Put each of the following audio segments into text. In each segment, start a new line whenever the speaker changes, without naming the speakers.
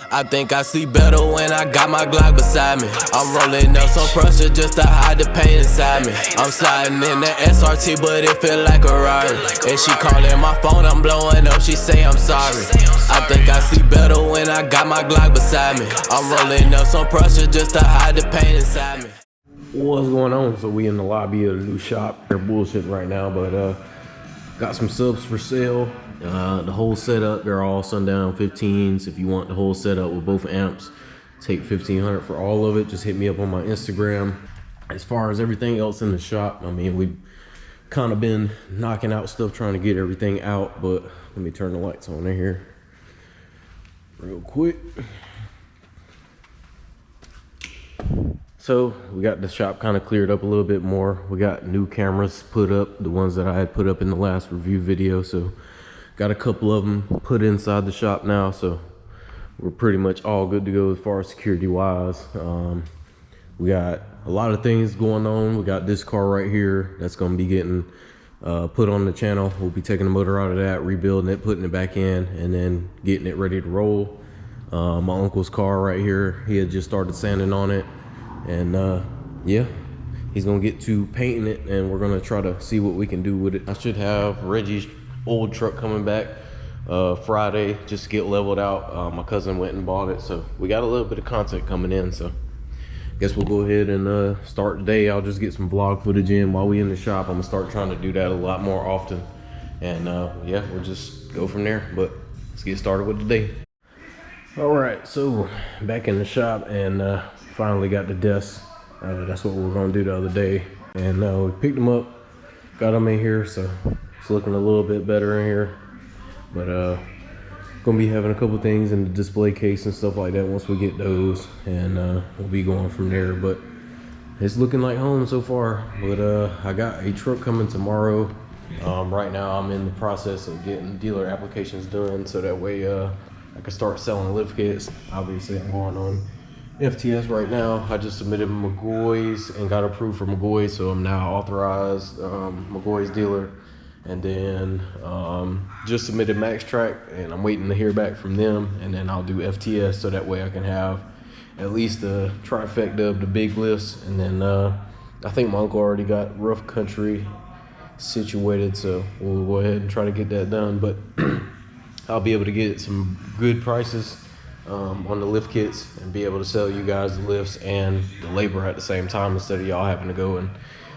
I think I see better when I got my Glock beside me. I'm rolling up some pressure just to hide the pain inside me. I'm sliding in the SRT, but it feel like a Rari. And she calling my phone, I'm blowing up, she say I'm sorry. I think I see better when I got my Glock beside me. I'm rolling up some pressure just to hide the pain inside me.
What's going on? So we in the lobby of the new shop. They're bullshitting right now, but got some subs for sale. The whole setup, they're all Sundown 15s. If you want the whole setup with both amps, take $1,500 for all of it. Just hit me up on my Instagram. As far as everything else in the shop, I mean, we've kind of been knocking out stuff, trying to get everything out, but let me turn the lights on in here real quick. So we got the shop kind of cleared up a little bit more. We got new cameras put up, the ones that I had put up in the last review video. So got a couple of them put inside the shop now. So we're pretty much all good to go as far as security wise. We got a lot of things going on. We got this car right here that's going to be getting put on the channel. We'll be taking the motor out of that, rebuilding it, putting it back in, and then getting it ready to roll. My uncle's car right here, he had just started sanding on it. And yeah, he's gonna get to painting it, and we're gonna try to see what we can do with it. I should have Reggie's old truck coming back Friday just to get leveled out. My cousin went and bought it, so we got a little bit of content coming in. So I guess we'll go ahead and start the day. I'll just get some vlog footage in while we in the shop. I'm gonna start trying to do that a lot more often, and yeah, we'll just go from there. But let's get started with the day. All right, so back in the shop, and finally got the desk. That's what we were gonna do the other day, and we picked them up, got them in here, so it's looking a little bit better in here. But gonna be having a couple things in the display case and stuff like that once we get those, and we'll be going from there. But it's looking like home so far. But I got a truck coming tomorrow. Right now I'm in the process of getting dealer applications done, so that way I can start selling lift kits. Obviously I'm going on FTS right now. I just submitted McGoy's and got approved for McGoy's, so I'm now authorized McGoy's dealer. And then just submitted Max Track, and I'm waiting to hear back from them, and then I'll do FTS, so that way I can have at least the trifecta of the big lifts. And then I think my uncle already got Rough Country situated, so we'll go ahead and try to get that done. But I'll be able to get some good prices on the lift kits and be able to sell you guys the lifts and the labor at the same time, instead of y'all having to go and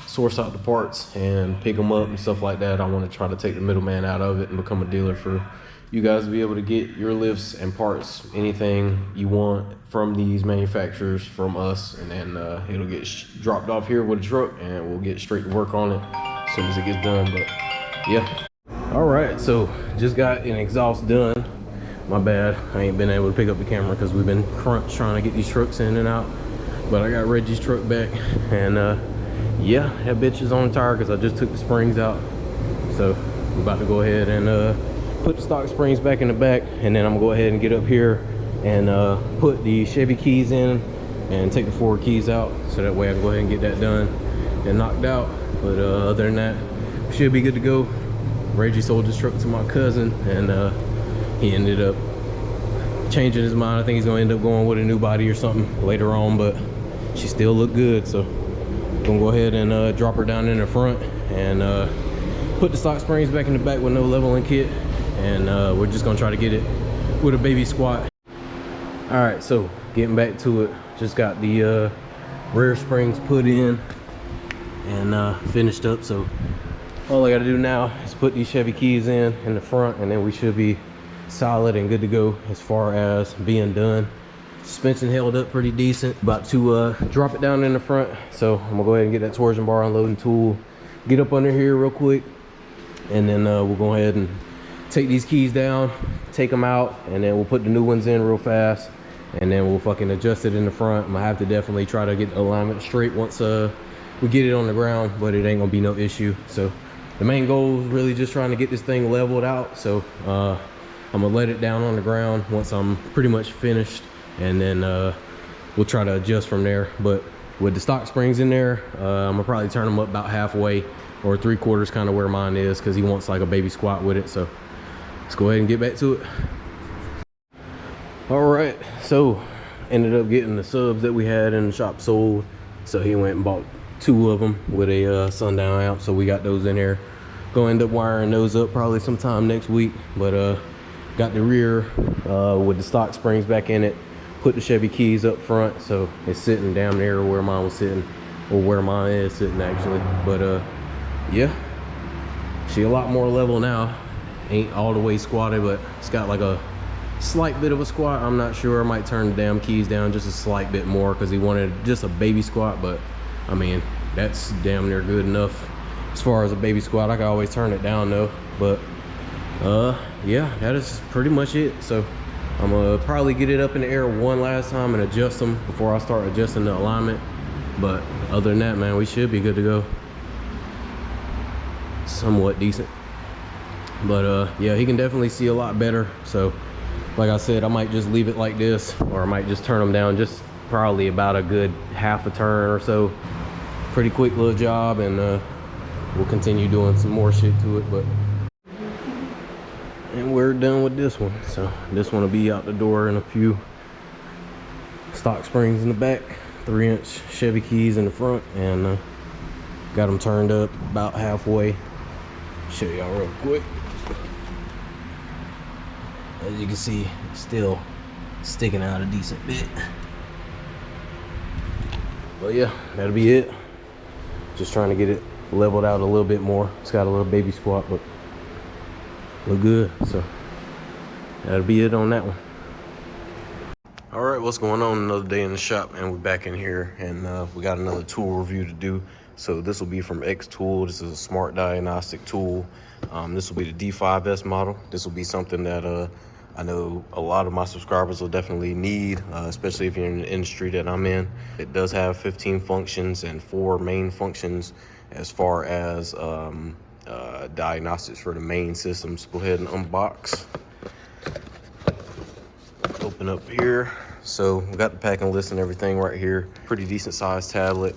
source out the parts and pick them up and stuff like that. I want to try to take the middleman out of it and become a dealer for you guys to be able to get your lifts and parts, anything you want from these manufacturers, from us, and then it'll get dropped off here with a truck, and we'll get straight to work on it as soon as it gets done. But yeah. All right, so just got an exhaust done. My bad, I ain't been able to pick up the camera because we've been crunch trying to get these trucks in and out. But I got Reggie's truck back, and yeah, that bitch is on the tire because I just took the springs out. So I'm about to go ahead and put the stock springs back in the back, and then I'm gonna go ahead and get up here and put the Chevy keys in and take the forward keys out, so that way I can go ahead and get that done and knocked out. But other than that, we should be good to go. Reggie sold this truck to my cousin, and he ended up changing his mind. I think he's gonna end up going with a new body or something later on, but she still looked good. So I'm gonna go ahead and drop her down in the front and put the stock springs back in the back with no leveling kit, and we're just gonna try to get it with a baby squat. All right, so getting back to it, just got the rear springs put in and finished up. So all I gotta do now is put these Chevy keys in the front, and then we should be solid and good to go as far as being done. Suspension held up pretty decent. About to drop it down in the front, so I'm gonna go ahead and get that torsion bar unloading tool, get up under here real quick, and then we'll go ahead and take these keys down, take them out, and then we'll put the new ones in real fast, and then we'll fucking adjust it in the front. I'm gonna have to definitely try to get the alignment straight once we get it on the ground, but it ain't gonna be no issue. So the main goal is really just trying to get this thing leveled out. So I'm gonna let it down on the ground once I'm pretty much finished, and then we'll try to adjust from there. But with the stock springs in there, I'm gonna probably turn them up about halfway or 3/4, kind of where mine is, because he wants like a baby squat with it. So let's go ahead and get back to it. All right, So ended up getting the subs that we had in the shop sold. So he went and bought 2 of them with a sundown amp. So we got those in there. Gonna end up wiring those up probably sometime next week. But got the rear with the stock springs back in it. Put the Chevy keys up front, so it's sitting down there where mine was sitting, or where mine is sitting actually. But yeah, she a lot more level now. Ain't all the way squatted, but it's got like a slight bit of a squat. I'm not sure. I might turn the damn keys down just a slight bit more because he wanted just a baby squat. But I mean, that's damn near good enough as far as a baby squat. I can always turn it down though. But yeah, that is pretty much it. So I'm gonna probably get it up in the air one last time and adjust them before I start adjusting the alignment. But other than that, man, we should be good to go. Somewhat decent. But yeah, he can definitely see a lot better. So like I said, I might just leave it like this, or I might just turn them down just probably about a good half a turn or so. Pretty quick little job, and we'll continue doing some more shit to it. But and we're done with this one. So this one will be out the door in a few. Stock springs in the back, 3-inch Chevy keys in the front, and got them turned up about halfway. Show y'all real quick. As you can see, still sticking out a decent bit. But yeah, that'll be it. Just trying to get it leveled out a little bit more. It's got a little baby squat, but look good. So that'll be it on that one. All right, what's going on? Another day in the shop, and we're back in here, and we got another tool review to do. So this will be from Xtool. This is a smart diagnostic tool. This will be the D5S model. This will be something that I know a lot of my subscribers will definitely need, especially if you're in the industry that I'm in. It does have 15 functions and 4 main functions as far as diagnostics for the main systems. Go ahead and unbox. Open up here. So we got the packing list and everything right here. Pretty decent sized tablet.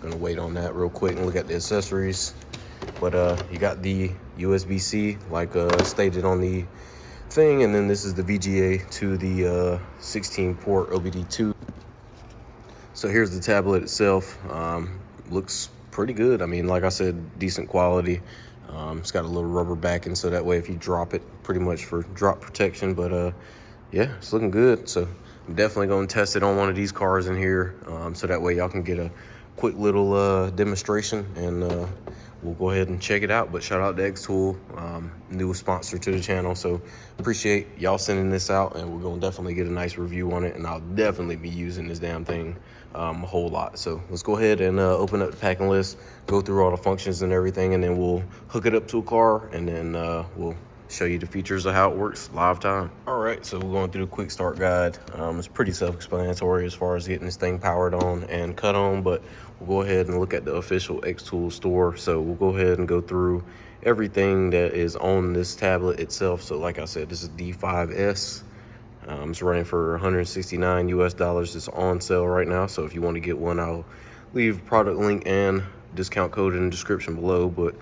Gonna wait on that real quick and look at the accessories. But you got the USB-C like stated on the thing, and then this is the VGA to the 16 port OBD2. So here's the tablet itself. Looks pretty good. I mean, like I said, decent quality. It's got a little rubber backing, so that way if you drop it, pretty much for drop protection. But yeah, it's looking good. So I'm definitely going to test it on one of these cars in here, so that way y'all can get a quick little demonstration, and we'll go ahead and check it out. But shout out to Xtool, new sponsor to the channel. So appreciate y'all sending this out, and we're going to definitely get a nice review on it, and I'll definitely be using this damn thing a whole lot. So let's go ahead and open up the packing list, go through all the functions and everything, and then we'll hook it up to a car, and then we'll show you the features of how it works live time. All right, so we're going through the quick start guide. It's pretty self-explanatory as far as getting this thing powered on and cut on, but we'll go ahead and look at the official Xtool store. So we'll go ahead and go through everything that is on this tablet itself. So like I said, this is D5S. It's running for $169 US. It's on sale right now. So if you want to get one, I'll leave product link and discount code in the description below. But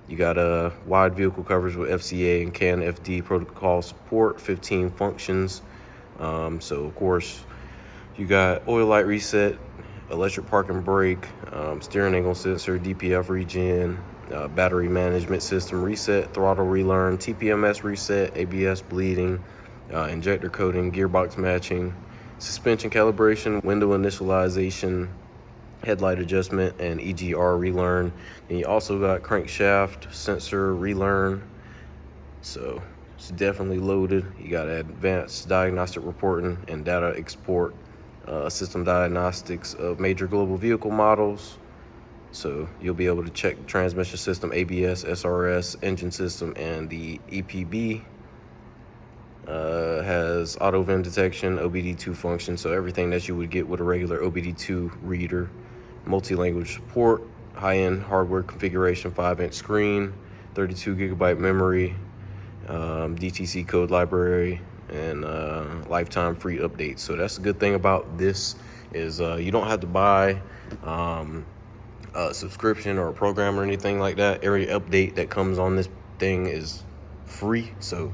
you got a wide vehicle coverage with FCA and CAN FD protocol support, 15 functions. So of course you got oil light reset, electric park and brake, steering angle sensor, DPF regen, battery management system reset, throttle relearn, TPMS reset, ABS bleeding, injector coating, gearbox matching, suspension calibration, window initialization, headlight adjustment, and EGR relearn. And you also got crankshaft sensor relearn. So it's definitely loaded. You got advanced diagnostic reporting and data export, system diagnostics of major global vehicle models. So you'll be able to check the transmission system, ABS, SRS, engine system, and the EPB. Has auto VIN detection, OBD2 function, so everything that you would get with a regular OBD2 reader. Multi-language support, high-end hardware configuration, 5-inch screen, 32 gigabyte memory, DTC code library, and lifetime free updates. So that's the good thing about this is you don't have to buy a subscription or a program or anything like that. Every update that comes on this thing is free. So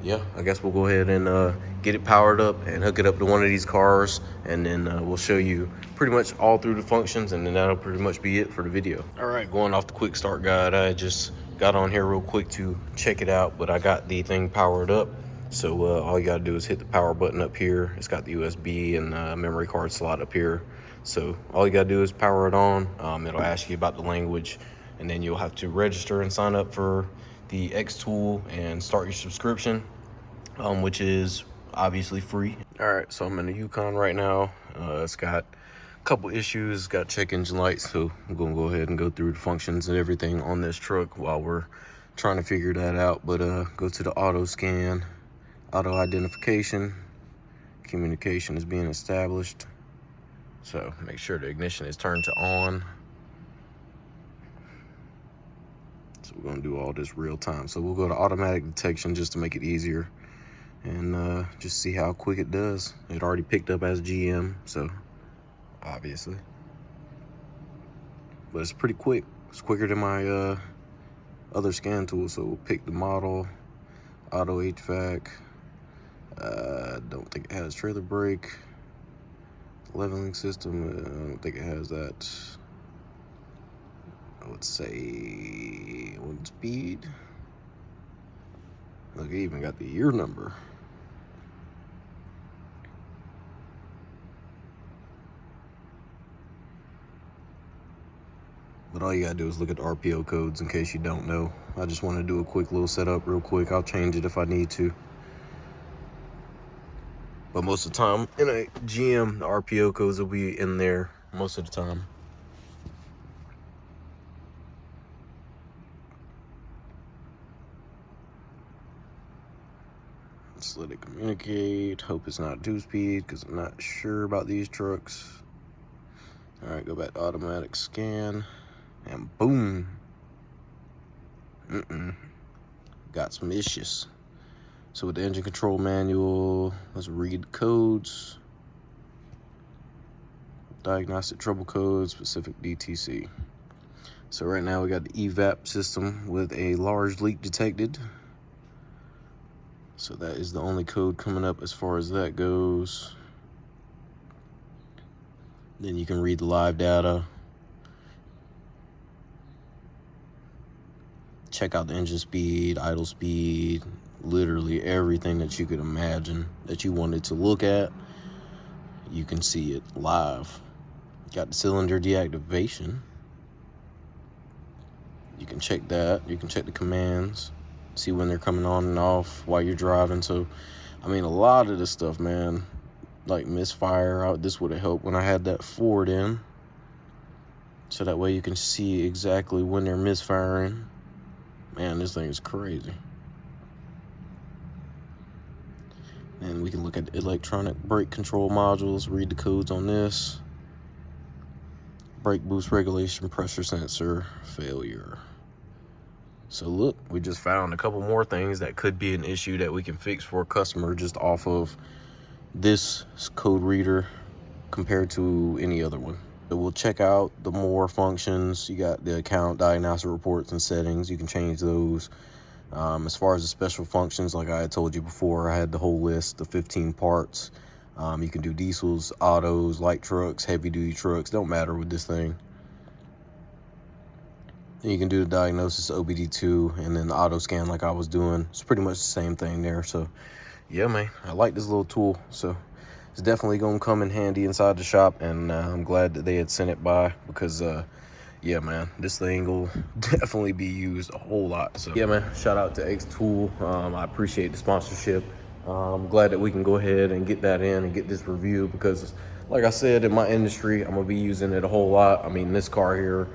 yeah, I guess we'll go ahead and get it powered up and hook it up to one of these cars, and then we'll show you pretty much all through the functions, and then that'll pretty much be it for the video. All right, going off the quick start guide, I just got on here real quick to check it out, but I got the thing powered up. So all you gotta do is hit the power button up here. It's got the USB and memory card slot up here. So all you gotta do is power it on. It'll ask you about the language, and then you'll have to register and sign up for the Xtool and start your subscription, which is obviously free. All right, so I'm in the Yukon right now. It's got a couple issues. It's got check engine lights, so I'm gonna go ahead and go through the functions and everything on this truck while we're trying to figure that out. But go to the auto scan, auto identification, communication is being established. So make sure the ignition is turned to on. So we're gonna do all this real time. So we'll go to automatic detection just to make it easier, and just see how quick it does. It already picked up as GM, so obviously. But it's pretty quick. It's quicker than my other scan tool. So we'll pick the model, auto HVAC. Don't think it has trailer brake. Leveling system, I don't think it has that. I would say 1 speed. Look, it even got the year number. But all you gotta do is look at the RPO codes in case you don't know. I just want to do a quick little setup real quick. I'll change it if I need to. But most of the time in a GM, the RPO codes will be in there most of the time. Just let it communicate. Hope it's not 2-speed because I'm not sure about these trucks. All right, go back to automatic scan, and boom. Got some issues. So with the engine control manual, let's read the codes. Diagnostic trouble code, specific DTC. So right now we got the evap system with a large leak detected. So that is the only code coming up as far as that goes. Then you can read the live data. Check out the engine speed, idle speed, literally everything that you could imagine that you wanted to look at. You can see it live. Got the cylinder deactivation. You can check that. You can check the commands, see when they're coming on and off while you're driving. So, I mean, a lot of this stuff, man, like misfire, this would have helped when I had that Ford in. So that way you can see exactly when they're misfiring. Man, this thing is crazy. And we can look at electronic brake control modules, read the codes on this. Brake boost regulation, pressure sensor, failure. So look, we just found a couple more things that could be an issue that we can fix for a customer just off of this code reader compared to any other one. So we'll check out the more functions. You got the account, diagnostic reports, and settings. You can change those. As far as the special functions, like I had told you before, I had the whole list, the 15 parts. You can do diesels, autos, light trucks, heavy duty trucks, don't matter with this thing. And you can do the diagnosis, OBD2, and then the auto scan like I was doing. It's pretty much the same thing there. So yeah, man, I like this little tool. So it's definitely gonna come in handy inside the shop, and I'm glad that they had sent it by because yeah, man, this thing will definitely be used a whole lot. So yeah, man, shout out to Xtool. I appreciate the sponsorship. I'm glad that we can go ahead and get that in and get this review because, like I said, in my industry, I'm gonna be using it a whole lot. I mean, this car here,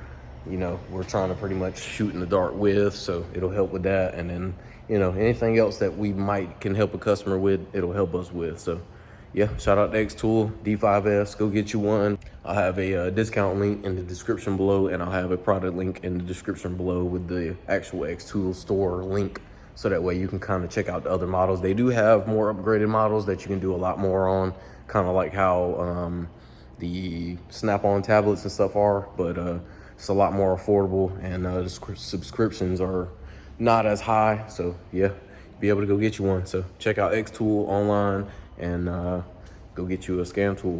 you know, we're trying to pretty much shoot in the dark with, so it'll help with that. And then, you know, anything else that we can help a customer with, it'll help us with. So yeah, shout out to Xtool, D5S, go get you one. I'll have a discount link in the description below, and I'll have a product link in the description below with the actual Xtool store link. So that way you can kind of check out the other models. They do have more upgraded models that you can do a lot more on, kind of like how the Snap-on tablets and stuff are, but it's a lot more affordable, and the subscriptions are not as high. So yeah, be able to go get you one. So check out Xtool online and go get you a scan tool.